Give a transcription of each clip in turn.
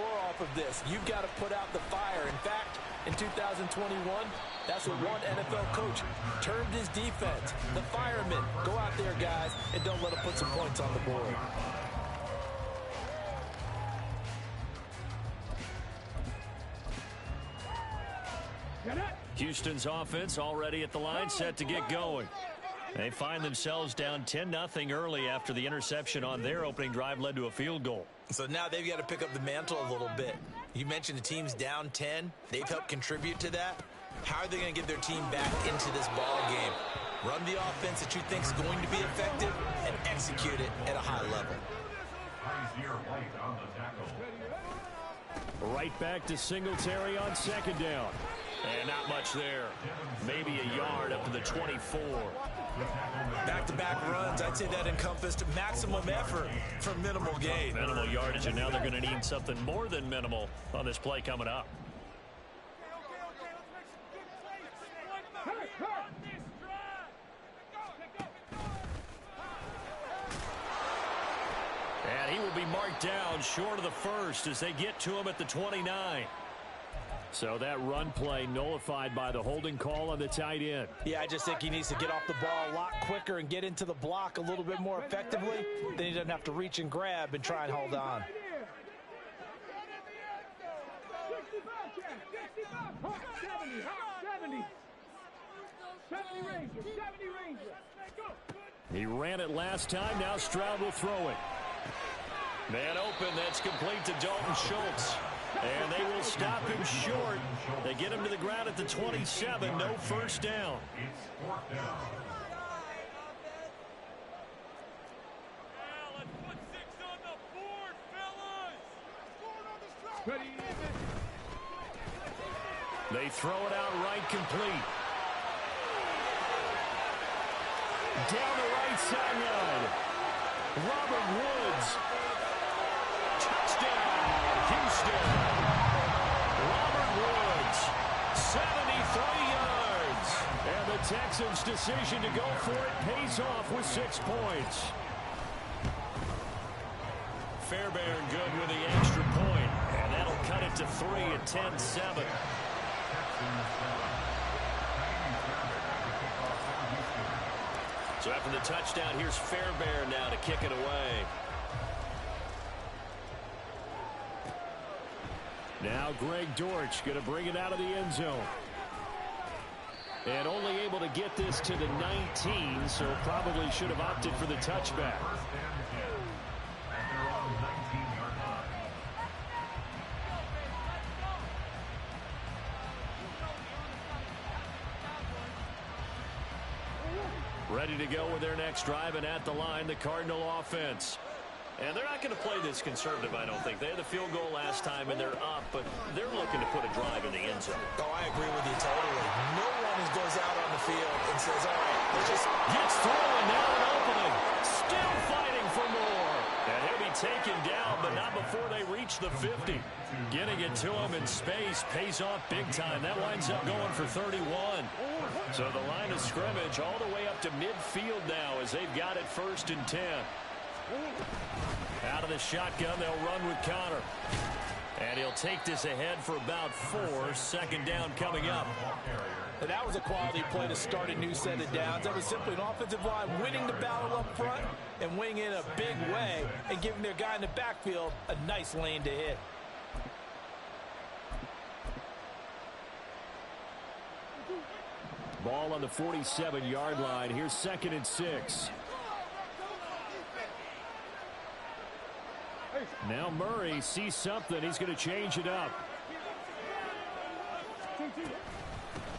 score off of this. You've got to put out the fire. In fact, in 2021, that's what one NFL coach termed his defense. The firemen. Go out there, guys, and don't let them put some points on the board. Houston's offense already at the line, set to get going. They find themselves down 10-0 early after the interception on their opening drive led to a field goal. So now they've got to pick up the mantle a little bit. You mentioned the team's down 10. They've helped contribute to that. How are they going to get their team back into this ball game? Run the offense that you think is going to be effective and execute it at a high level. Right back to Singletary on second down. And not much there. Maybe a yard up to the 24. Back-to-back runs, I'd say that encompassed maximum effort for minimal gain. Minimal yardage, and now they're going to need something more than minimal on this play coming up. And he will be marked down short of the first as they get to him at the 29. So that run play nullified by the holding call on the tight end. Yeah, I just think he needs to get off the ball a lot quicker and get into the block a little bit more effectively. Then he doesn't have to reach and grab and try and hold on. He ran it last time. Now Stroud will throw it. Man open. That's complete to Dalton Schultz. And they will stop him short. They get him to the ground at the 27. No first down. They throw it out right, complete. Down the right sideline. Robert Woods. Touchdown, Houston. Robert Woods, 73 yards. And the Texans' decision to go for it pays off with 6 points. Fairbairn good with the extra point, and that'll cut it to 3 at 10-7. So after the touchdown, here's Fairbairn now to kick it away. Now Greg Dortch going to bring it out of the end zone. And only able to get this to the 19, so probably should have opted for the touchback. Ready to go with their next drive, and at the line, the Cardinal offense. And they're not going to play this conservative, I don't think. They had the field goal last time, and they're up, but they're looking to put a drive in the end zone. Oh, I agree with you totally. No one goes out on the field and says, all right, let's just... Gets through, and now an opening. Still fighting for more. And he'll be taken down, but not before they reach the 50. Getting it to him in space pays off big time. That winds up going for 31. So the line of scrimmage all the way up to midfield now as they've got it 1st and 10. Out of the shotgun, they'll run with Connor. And he'll take this ahead for about 4. 2nd down coming up. And that was a quality play to start a new set of downs. That was simply an offensive line winning the battle up front and winning in a big way and giving their guy in the backfield a nice lane to hit. Ball on the 47-yard line. Here's 2nd and 6. Now Murray sees something. He's going to change it up.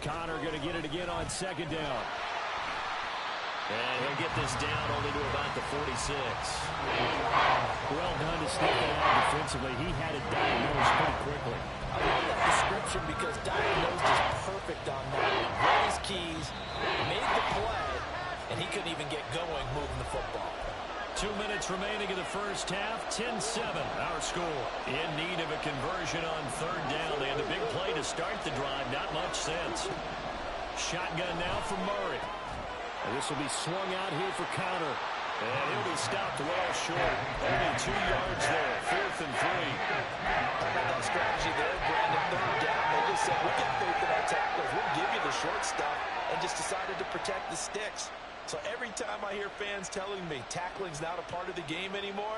Connor going to get it again on 2nd down. And he'll get this down only to about the 46. Well done to sneak that out defensively. He had it diagnosed pretty quickly. I love that description because diagnosed is perfect on that. Read his keys, made the play, and he couldn't even get going moving the football. 2 minutes remaining in the first half. 10-7 our score. In need of a conversion on 3rd down. They had a big play to start the drive. Not much sense. Shotgun now for Murray. And this will be swung out here for Connor. And he'll be stopped well short. Only 2 yards there. 4th and 3. short stuff and just decided to protect the sticks. So every time I hear fans telling me tackling's not a part of the game anymore,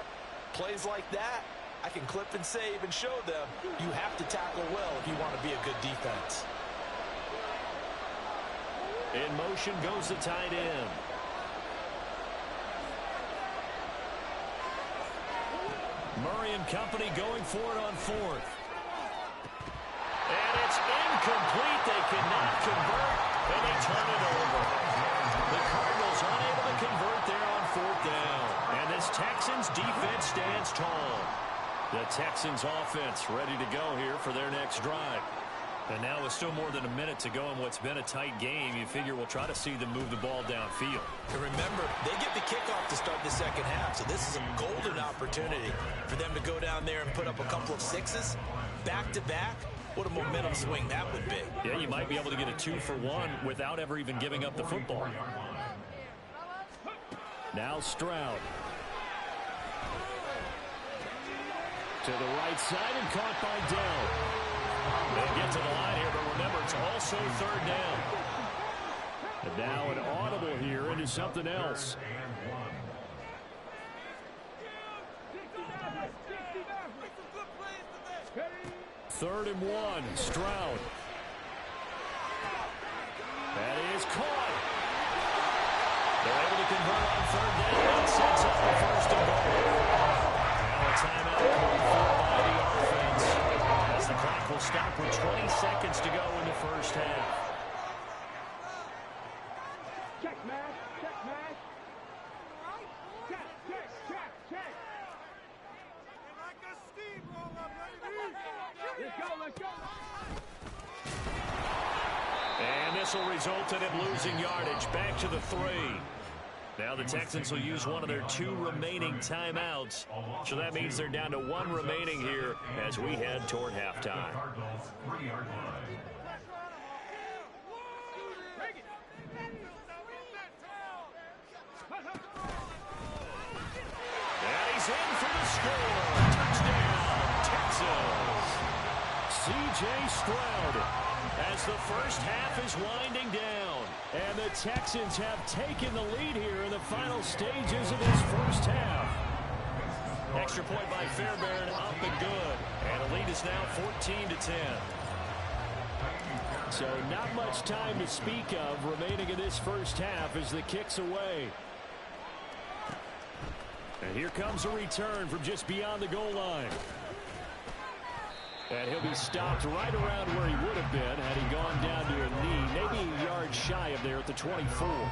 plays like that, I can clip and save and show them you have to tackle well if you want to be a good defense. In motion goes the tight end. Murray and company going for it on fourth. And it's incomplete. They cannot convert, and they turn it over. The Cardinals unable to convert there on fourth down. And this Texans defense stands tall. The Texans offense ready to go here for their next drive. And now with still more than a minute to go in what's been a tight game, you figure we'll try to see them move the ball downfield. And remember, they get the kickoff to start the second half, so this is a golden opportunity for them to go down there and put up a couple of sixes back-to-back. What a momentum swing that would be. Yeah, you might be able to get a 2-for-1 without ever even giving up the football. Now Stroud. To the right side and caught by Dell. They get to the line here, but remember, it's also third down. And now an audible here into something else. Third and one, Stroud. That is caught. They're able to convert on third down and sets up the first and goal. Now a timeout called for by the offense, as the clock will stop with 20 seconds to go in the first half. Check, Matt. Check, Matt. Check, check, check, check. Like a steamroller, baby. Let's go, let's go. And this will result in him losing yardage. Back to the 3. Now the Texans will use one of their 2 remaining timeouts. So that means they're down to 1 remaining here as we head toward halftime. And he's in for the score. Touchdown, Texas. C.J. Stroud, as the first half is winding down. And the Texans have taken the lead here in the final stages of this first half. Extra point by Fairbairn, up and good. And the lead is now 14-10. So not much time to speak of remaining in this first half as the kick's away. And here comes a return from just beyond the goal line. And he'll be stopped right around where he would have been had he gone down to a knee, maybe a yard shy of there at the 24.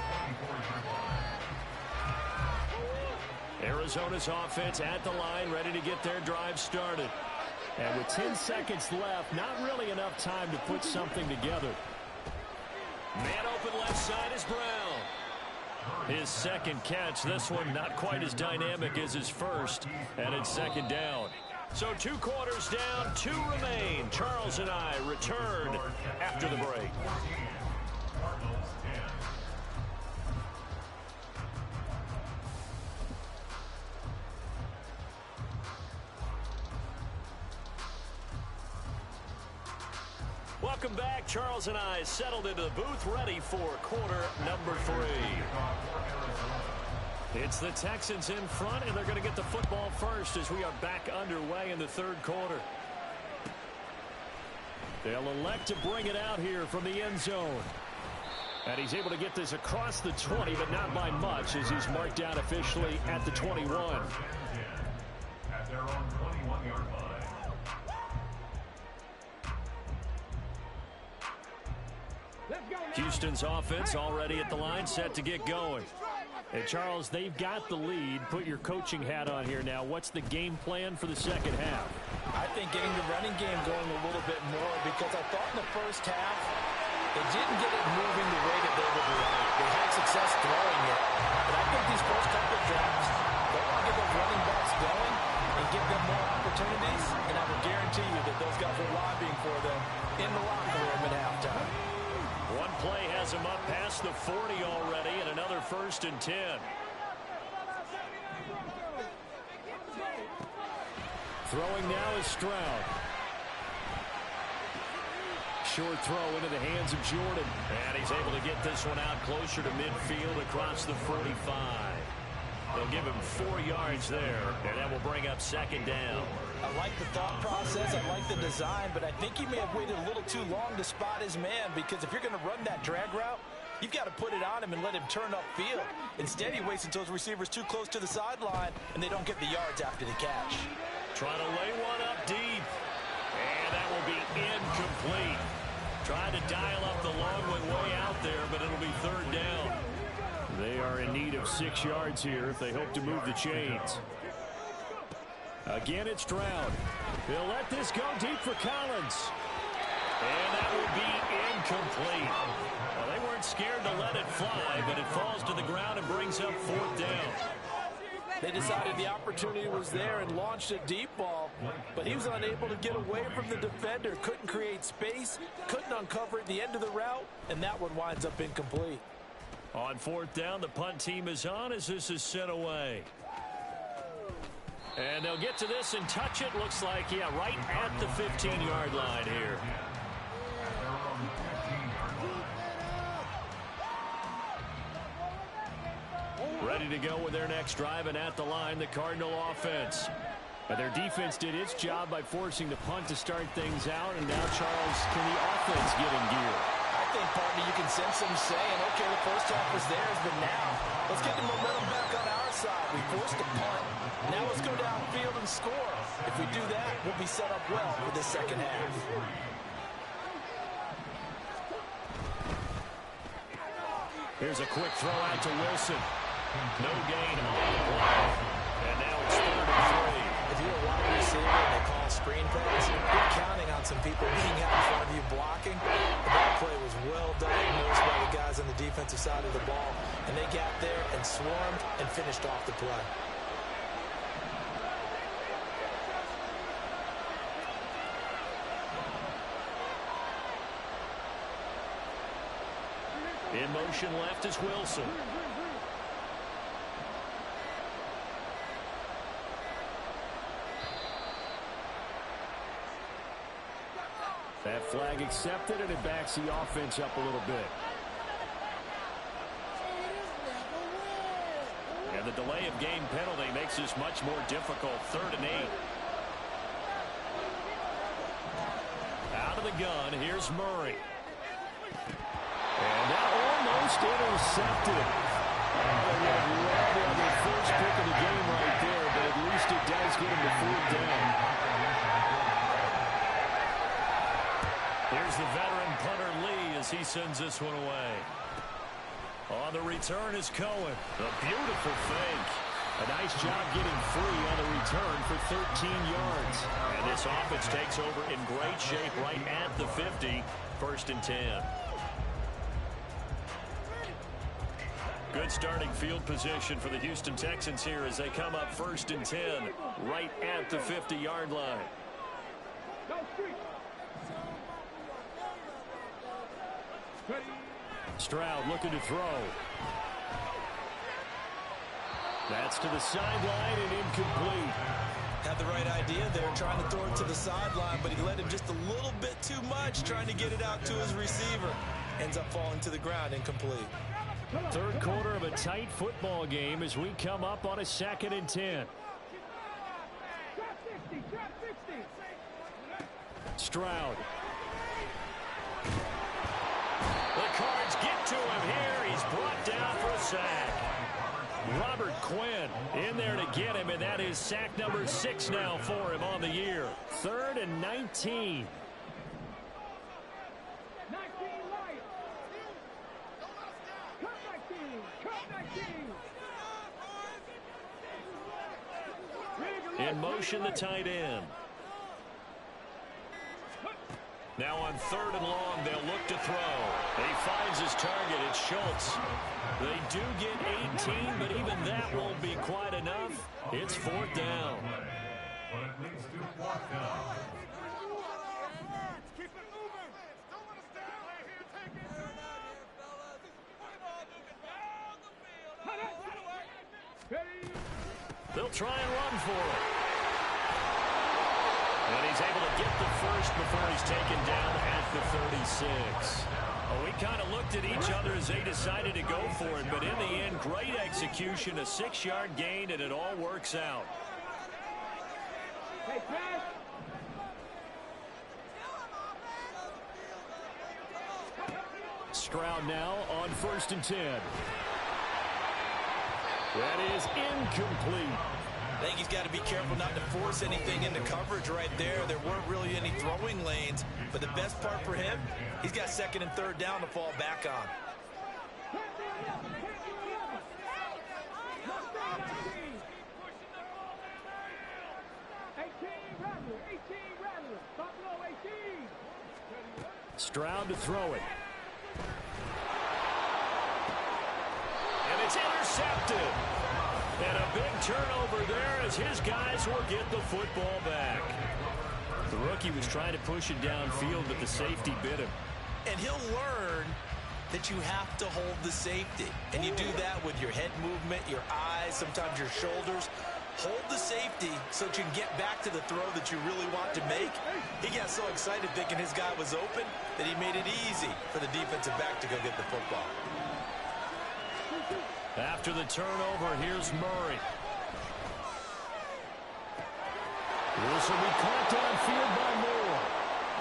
Arizona's offense at the line, ready to get their drive started. And with 10 seconds left, not really enough time to put something together. Man open left side is Brown. His second catch, this one not quite as dynamic as his first, and it's second down. So 2 quarters down, 2 remain. Charles and I return after the break. Welcome back. Charles and I settled into the booth, ready for quarter number 3. It's the Texans in front, and they're going to get the football first as we are back underway in the third quarter. They'll elect to bring it out here from the end zone. And he's able to get this across the 20, but not by much, as he's marked down officially at the 21. At their own 21-yard line. Houston's offense already at the line, set to get going. Hey, Charles, they've got the lead. Put your coaching hat on here now. What's the game plan for the second half? I think getting the running game going a little bit more, because I thought in the first half they didn't get it moving the way that they would like. They had success throwing it. But I think these first couple of drives, they want to get those running backs going and give them more opportunities. And I will guarantee you that those guys are lobbying for them in the locker room at halftime. One play has him up past the 40 already, and another 1st and 10. Throwing now is Stroud. Short throw into the hands of Jordan. And he's able to get this one out closer to midfield across the 45. They'll give him 4 yards there, and that will bring up second down. I like the thought process. I like the design, but I think he may have waited a little too long to spot his man, because if you're going to run that drag route, you've got to put it on him and let him turn upfield. Instead, he waits until his receiver's too close to the sideline, and they don't get the yards after the catch. Trying to lay one up deep. And that will be incomplete. Trying to dial up the long way out there, but it'll be third down. They are in need of 6 yards here if they hope to move the chains. Again, it's Stroud. He'll let this go deep for Collins. And that will be incomplete. Well, they weren't scared to let it fly, but it falls to the ground and brings up fourth down. They decided the opportunity was there and launched a deep ball, but he was unable to get away from the defender, couldn't create space, couldn't uncover at the end of the route, and that one winds up incomplete. On fourth down, the punt team is on as this is sent away. And they'll get to this and touch it. Looks like, yeah, right at the 15-yard line here. Ready to go with their next drive, and at the line, the Cardinal offense. And their defense did its job by forcing the punt to start things out, and now, Charles, can the offense get in gear? I think, partner, you can sense them saying, okay, the first half was theirs, but now let's get the momentum back on our side. We forced a punt. Now let's go downfield and score. If we do that, we'll be set up well for the second half. Here's a quick throw out to Wilson. No gain on the play. And now it's 3rd and 3. If you're a wide receiver and they call a screen pass, you're counting on some people being out in front of you blocking. But that play was well diagnosed by the guys on the defensive side of the ball, and they got there and swarmed and finished off the play. In motion left is Wilson. That flag accepted, and it backs the offense up a little bit. And the delay of game penalty makes this much more difficult. 3rd and 8. Out of the gun, here's Murray. And that almost intercepted. They would have loved their first pick of the game right there, but at least it does get him to 4th down. Here's the veteran punter Lee as he sends this one away. On the return is Cohen. A beautiful fake. A nice job getting free on the return for 13 yards. And this offense takes over in great shape right at the 50. 1st and 10. Good starting field position for the Houston Texans here as they come up 1st and 10 right at the 50-yard line. Stroud looking to throw. That's to the sideline and incomplete. Had the right idea there, trying to throw it to the sideline, but he let him just a little bit too much, trying to get it out to his receiver. Ends up falling to the ground, incomplete. 3rd quarter of a tight football game as we come up on a 2nd and 10. Stroud. The Cards get to him here. He's brought down for a sack. Robert Quinn in there to get him, and that is sack number 6 now for him on the year. 3rd and 19. In motion, the tight end. Now on 3rd and long, they'll look to throw. He finds his target. It's Schultz. They do get 18, but even that won't be quite enough. It's 4th down. But it leads to 4th down. Keep it moving. Don't let us down. Right here, take it. They'll try and run for it. And he's able to get the first before he's taken down at the 36. Well, we kind of looked at each other as they decided to go for it, but in the end, great execution, a 6-yard gain, and it all works out. Hey, pass. Stroud now on 1st and 10. That is incomplete. I think he's got to be careful not to force anything into coverage right there. There weren't really any throwing lanes, but the best part for him, he's got 2nd and 3rd down to fall back on. Stroud to throw it. And it's intercepted. And a big turnover there as his guys will get the football back. The rookie was trying to push it downfield, but the safety bit him. And he'll learn that you have to hold the safety. And you do that with your head movement, your eyes, sometimes your shoulders. Hold the safety so that you can get back to the throw that you really want to make. He got so excited thinking his guy was open that he made it easy for the defensive back to go get the football. After the turnover, here's Murray. This will be caught downfield by Moore.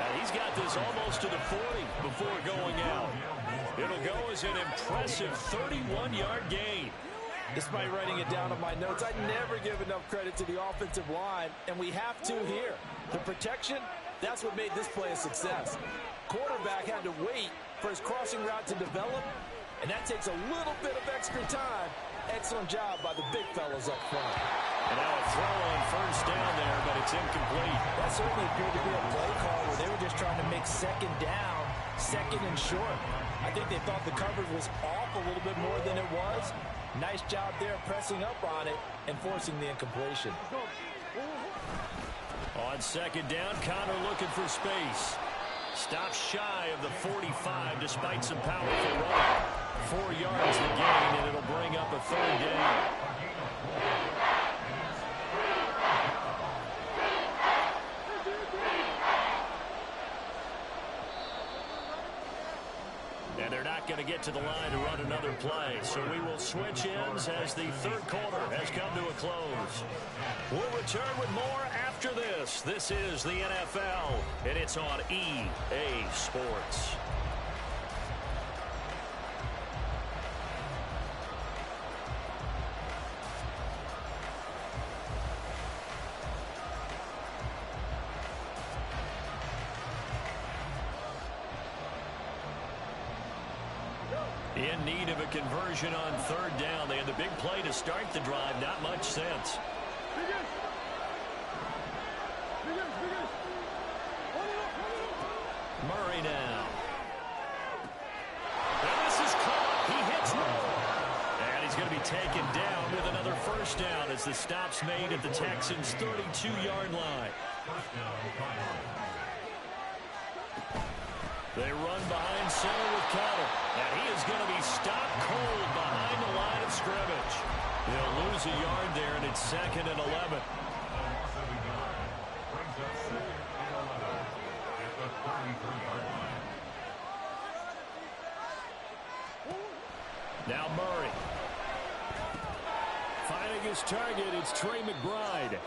And he's got this almost to the 40 before going out. It'll go as an impressive 31-yard gain. Despite writing it down on my notes, I never give enough credit to the offensive line, and we have to here. The protection, that's what made this play a success. Quarterback had to wait for his crossing route to develop, and that takes a little bit of extra time. Excellent job by the big fellas up front. And now a throw on 1st down there, but it's incomplete. That certainly appeared to be a play call where they were just trying to make 2nd down, 2nd and short. I think they thought the coverage was off a little bit more than it was. Nice job there pressing up on it and forcing the incompletion. On 2nd down, Connor looking for space. Stops shy of the 45 despite some powerful running. 4 yards the gain, and it'll bring up a 3rd down. And they're not going to get to the line to run another play, so we will switch ends as the 3rd quarter has come to a close. We'll return with more after this. This is the NFL, and it's on EA Sports. In need of a conversion on 3rd down. They had the big play to start the drive. Not much sense. Murray now. And this is caught. He hits Moore. And he's going to be taken down with another 1st down as the stop's made at the Texans' 32-yard line. They run behind center with Connor. And he is going to be stopped cold behind the line of scrimmage. They'll lose a yard there, and it's 2nd and 11. Now Murray. Finding his target, it's Trey McBride.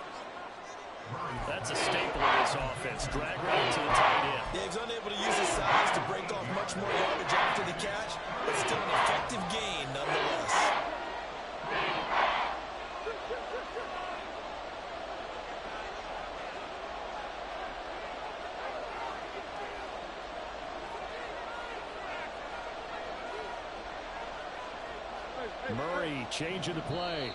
That's a staple of this offense. Drag right to the tight end. Yeah, he's unable to use his size to break off much more yardage after the catch, but still an effective gain nonetheless. Murray changing the play.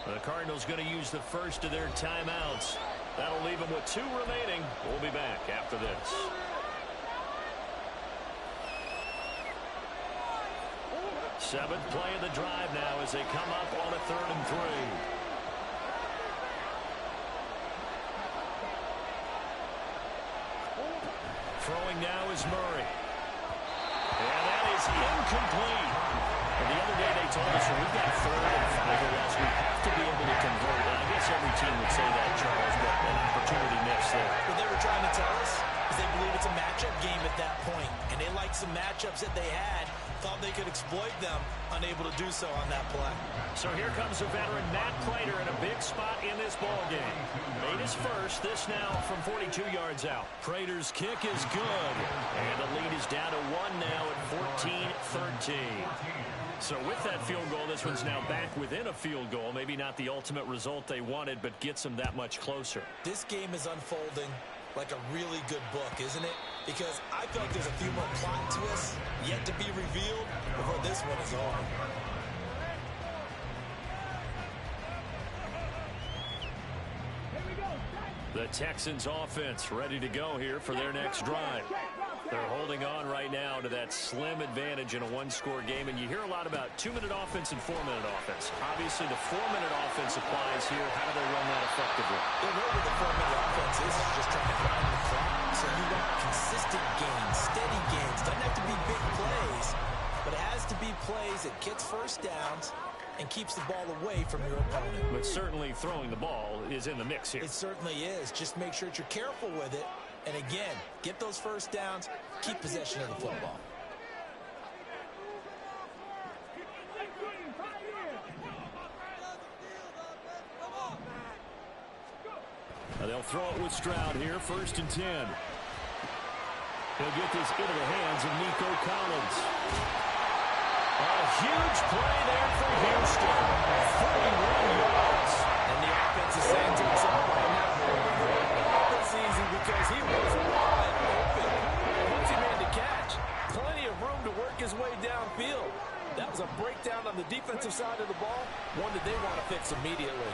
The Cardinals going to use the first of their timeouts. That'll leave them with 2 remaining. We'll be back after this. Seventh play of the drive now as they come up on a 3rd and 3. Throwing now is Murray. And that is incomplete. And the other day they told us when we've got 3rd and 5 or less, we have to be able to convert. And I guess every team would say that, Charles, but an opportunity missed there. What they were trying to tell us is they believe it's a matchup game at that point. liked some matchups that they had, thought they could exploit them, unable to do so on that play. So here comes the veteran Matt Prater in a big spot in this ball game. Made his first, this now from 42 yards out. Prater's kick is good, and the lead is down to 1 now at 14-13. So with that field goal, this one's now back within a field goal. Maybe not the ultimate result they wanted, but gets them that much closer. This game is unfolding like a really good book, isn't it? Because I feel like there's a few more plot twists yet to be revealed before this one is over. The Texans offense ready to go here for their next drive. They're holding on right now to that slim advantage in a one-score game, and you hear a lot about 2-minute offense and 4-minute offense. Obviously, the 4-minute offense applies here. How do they run that effectively? The role of the 4-minute offense is just trying to grind the clock. So you want consistent gains, steady gains. Doesn't have to be big plays, but it has to be plays that gets first downs and keeps the ball away from your opponent. But certainly throwing the ball is in the mix here. It certainly is. Just make sure that you're careful with it. And again, get those first downs, keep possession of the football. Now they'll throw it with Stroud here, 1st and 10. He'll get this into the hands of Nico Collins. A huge play there for Houston. 41 yards. And the offense is saying to itself right now, this easy because he was wide open. And once he made the catch, plenty of room to work his way downfield. That was a breakdown on the defensive side of the ball, one that they want to fix immediately.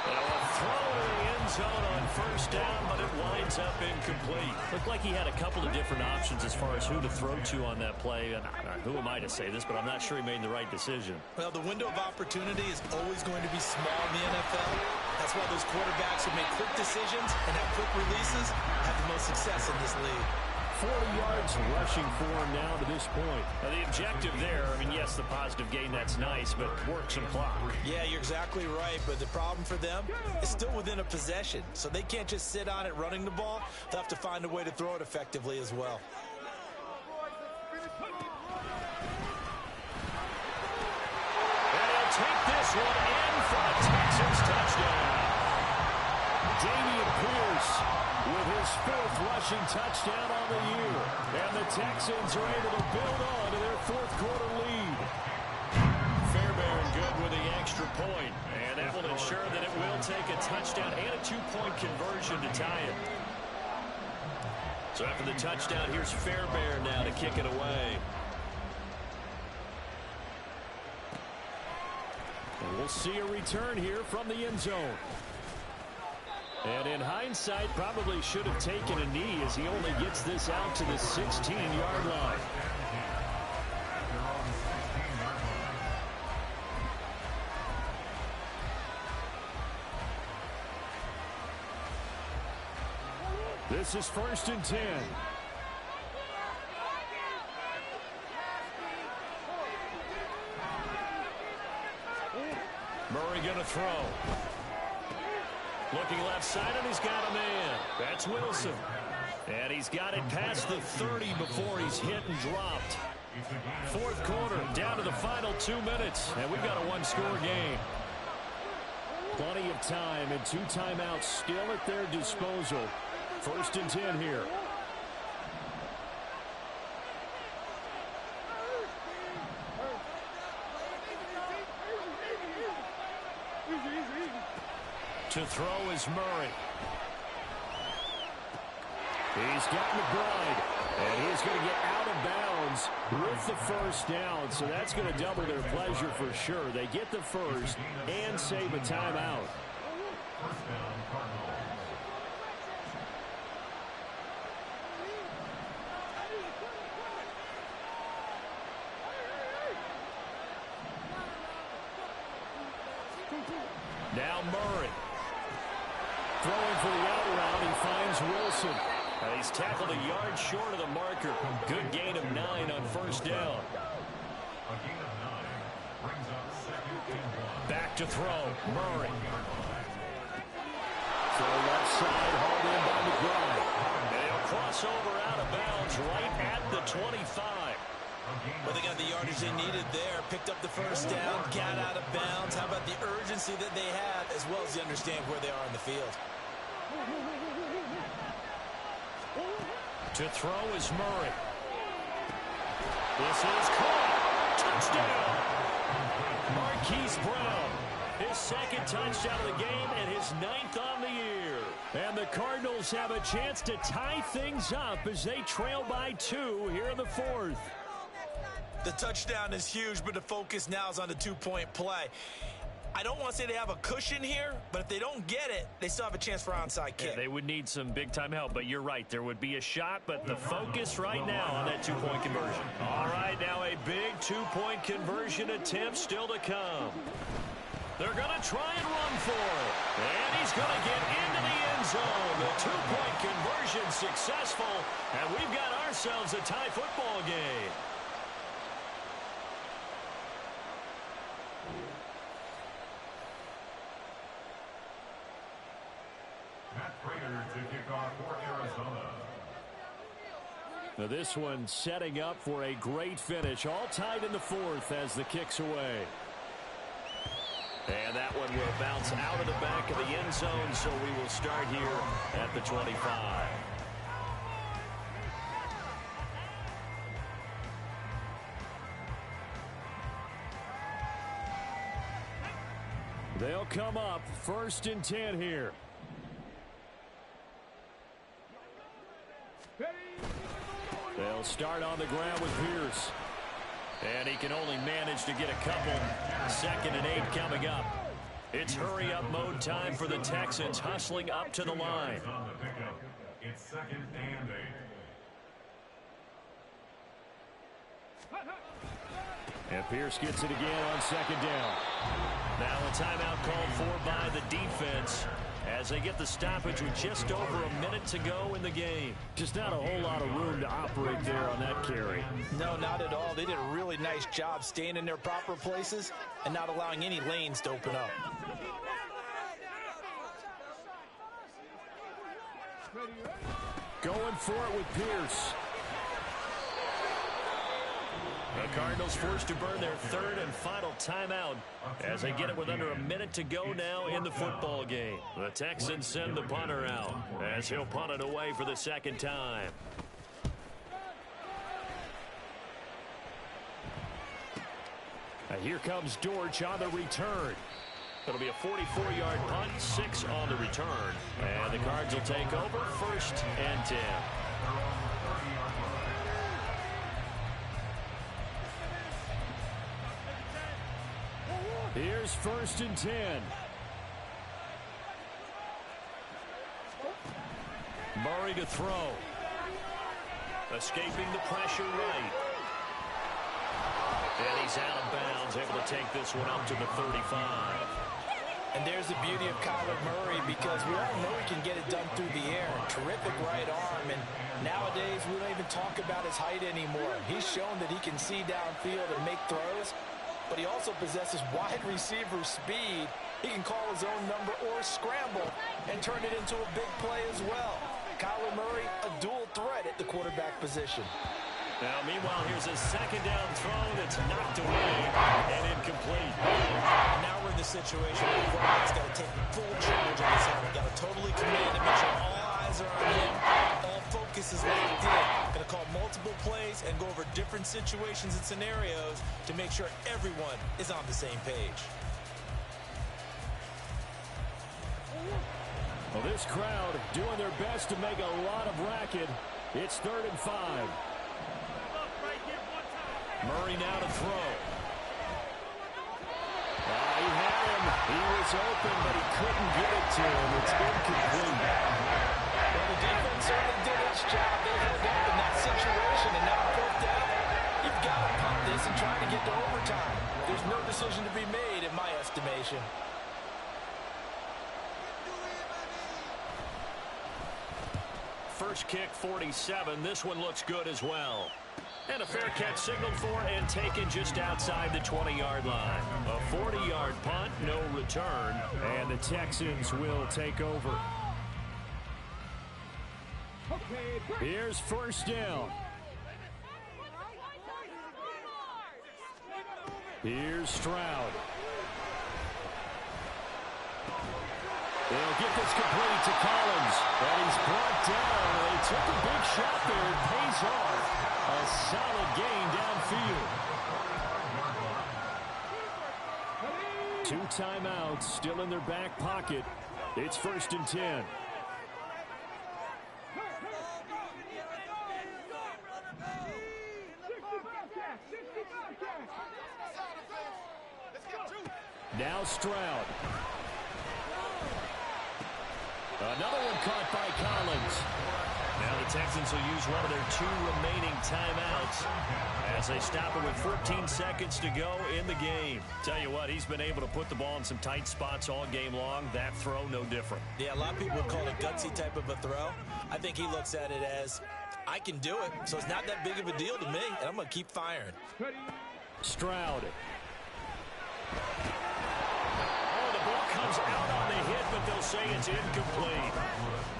Now a throw in the end zone on 1st down, but it winds up incomplete. Looked like he had a couple of different options as far as who to throw to on that play. And who am I to say this, but I'm not sure he made the right decision. Well, the window of opportunity is always going to be small in the NFL. That's why those quarterbacks who make quick decisions and have quick releases have the most success in this league. 40 yards rushing for him now to this point. Now the objective there, I mean, yes, the positive gain, that's nice, but work some clock. Yeah, you're exactly right, but the problem for them is still within a possession, so they can't just sit on it running the ball. They'll have to find a way to throw it effectively as well. And he'll take this one in for a Texans touchdown. Dameon Pierce with his 4th rushing touchdown on the year. And the Texans are able to build on to their 4th quarter lead. Fairbairn good with the extra point. And that will ensure that it will take a touchdown and a 2-point conversion to tie it. So after the touchdown, here's Fairbairn now to kick it away. And we'll see a return here from the end zone. And in hindsight, probably should have taken a knee as he only gets this out to the 16-yard line. This is 1st and 10. Murray going to throw. Looking left side, and he's got a man. That's Wilson. And he's got it past the 30 before he's hit and dropped. 4th quarter, down to the final 2 minutes, and we've got a one-score game. Plenty of time and 2 timeouts still at their disposal. 1st and 10 here. To throw is Murray. He's got McBride, and he's going to get out of bounds with the 1st down, so that's going to double their pleasure for sure. They get the 1st and save a timeout. Now Murray. Throwing for the out route, he finds Wilson. He's tackled a yard short of the marker. Good gain of 9 on 1st down. Back to throw, Murray. Throw left side, hauled in by McBride. And he'll cross over out of bounds 25. Well, they got the yardage they needed there. Picked up the first down, got out of bounds. How about the urgency that they have, as well as they understand where they are in the field? To throw is Murray. This is caught. Touchdown. Marquise Brown. His second touchdown of the game and his 9th on the year. And the Cardinals have a chance to tie things up as they trail by 2 here in the 4th. The touchdown is huge, but the focus now is on the two-point play. I don't want to say they have a cushion here, but if they don't get it, they still have a chance for onside kick. Yeah, they would need some big-time help, but you're right. There would be a shot, but the focus right now on that two-point conversion. All right, now a big two-point conversion attempt still to come. They're going to try and run for it. And he's going to get into the end zone. The two-point conversion successful, and we've got ourselves a tie football game. To kick off for Arizona. Now this one setting up for a great finish. All tied in the 4th as the kick's away. And that one will bounce out of the back of the end zone, so we will start here at the 25. They'll come up 1st and 10 here. They'll start on the ground with Pierce. And he can only manage to get a couple. 2nd and 8 coming up. It's hurry-up mode time for the Texans, hustling up to the line. It's 2nd and 8. And Pierce gets it again on 2nd down. Now a timeout called for by the defense as they get the stoppage with just over a minute to go in the game. Just not a whole lot of room to operate there on that carry. No, not at all. They did a really nice job staying in their proper places and not allowing any lanes to open up. Going for it with Pierce. The Cardinals forced to burn their 3rd and final timeout as they get it with under a minute to go now in the football game. The Texans send the punter out as he'll punt it away for the 2nd time. And here comes Dortch on the return. It'll be a 44-yard punt, 6 on the return. And the Cards will take over 1st and 10. Here's 1st and 10. Murray to throw. Escaping the pressure right. And he's out of bounds, able to take this one up to the 35. And there's the beauty of Kyler Murray, because we all know he can get it done through the air. Terrific right arm, and nowadays we don't even talk about his height anymore. He's shown that he can see downfield and make throws, but he also possesses wide receiver speed. He can call his own number or scramble and turn it into a big play as well. Kyler Murray, a dual threat at the quarterback position. Now, meanwhile, here's a 2nd down throw that's knocked away and incomplete. Now we're in the situation where the quarterback's got to take full charge of his helmet. Got to totally command and make sure all eyes are on him. All focus is locked in. Got to call multiple plays and go over different situations and scenarios to make sure everyone is on the same page. Well, this crowd doing their best to make a lot of racket. It's 3rd and 5. Murray now to throw. He had him. He was open, but he couldn't get it to him. It's incomplete. Well, the defense certainly did its job. They held up in that situation, and now 4th down. You've got to punt this and try to get to overtime. There's no decision to be made, in my estimation. First kick, 47. This one looks good as well. And a fair catch signaled for and taken just outside the 20-yard line. A 40-yard punt, no return. And the Texans will take over. Here's 1st down. Here's Stroud. They'll get this complete to Collins. And he's brought down. They took a big shot there. It pays off. A solid gain downfield. 2 timeouts still in their back pocket. It's 1st and 10. Now Stroud. Another one caught by Collins. Now the Texans will use one of their 2 remaining timeouts as they stop it with 14 seconds to go in the game. Tell you what, he's been able to put the ball in some tight spots all game long. That throw, no different. Yeah, a lot of people would call it a gutsy type of a throw. I think he looks at it as, I can do it, so it's not that big of a deal to me, and I'm going to keep firing. Stroud. Comes out on the hit, but they'll say it's incomplete.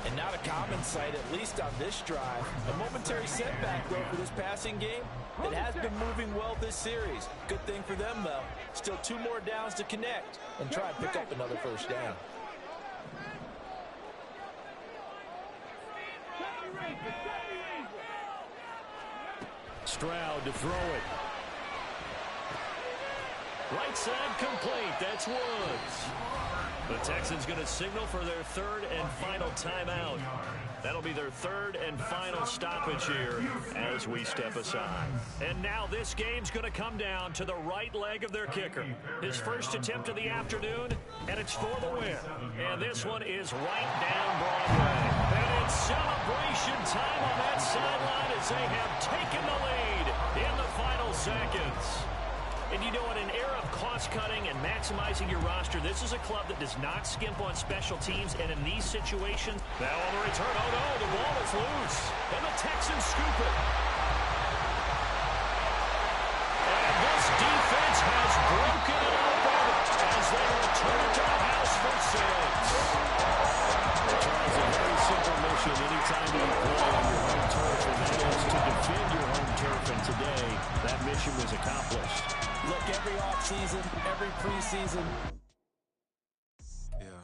And not a common sight, at least on this drive. A momentary setback, though, for this passing game. It has been moving well this series. Good thing for them, though. Still 2 more downs to connect and try and pick up another 1st down. Stroud to throw it. Right side complete. That's Woods. The Texans going to signal for their 3rd and final timeout. That'll be their 3rd and final stoppage here as we step aside. And now this game's going to come down to the right leg of their kicker. His first attempt of the afternoon, and it's for the win. And this one is right down Broadway. And it's celebration time on that sideline as they have taken the lead in the final seconds. And you know, in an era of cost-cutting and maximizing your roster, this is a club that does not skimp on special teams. And in these situations, now on the return, oh no, the ball is loose. And the Texans scoop it. And this defense has broken it open as they return it to the house for 6. Charles, a very simple mission anytime you play on your home turf, and that is to defend your home turf. And today, that mission was accomplished. Look, every offseason, every preseason. Yeah,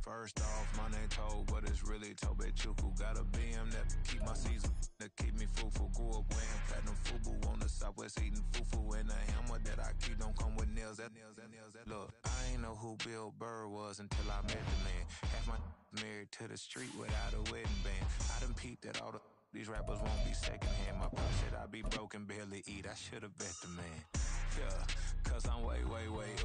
first off, my name Toad, but it's really Tobe Chuku. Got a BM that keep my season, that keep me fruitful. Grew up wearing platinum FUBU on the Southwest, eating fufu. And the hammer that I keep don't come with nails. Look, I ain't know who Bill Burr was until I met the man. Half my married to the street without a wedding band. I done peeped at all these rappers won't be secondhand. My pop said I be broken, barely eat. I should've bet the man. Yeah, cause I'm way up.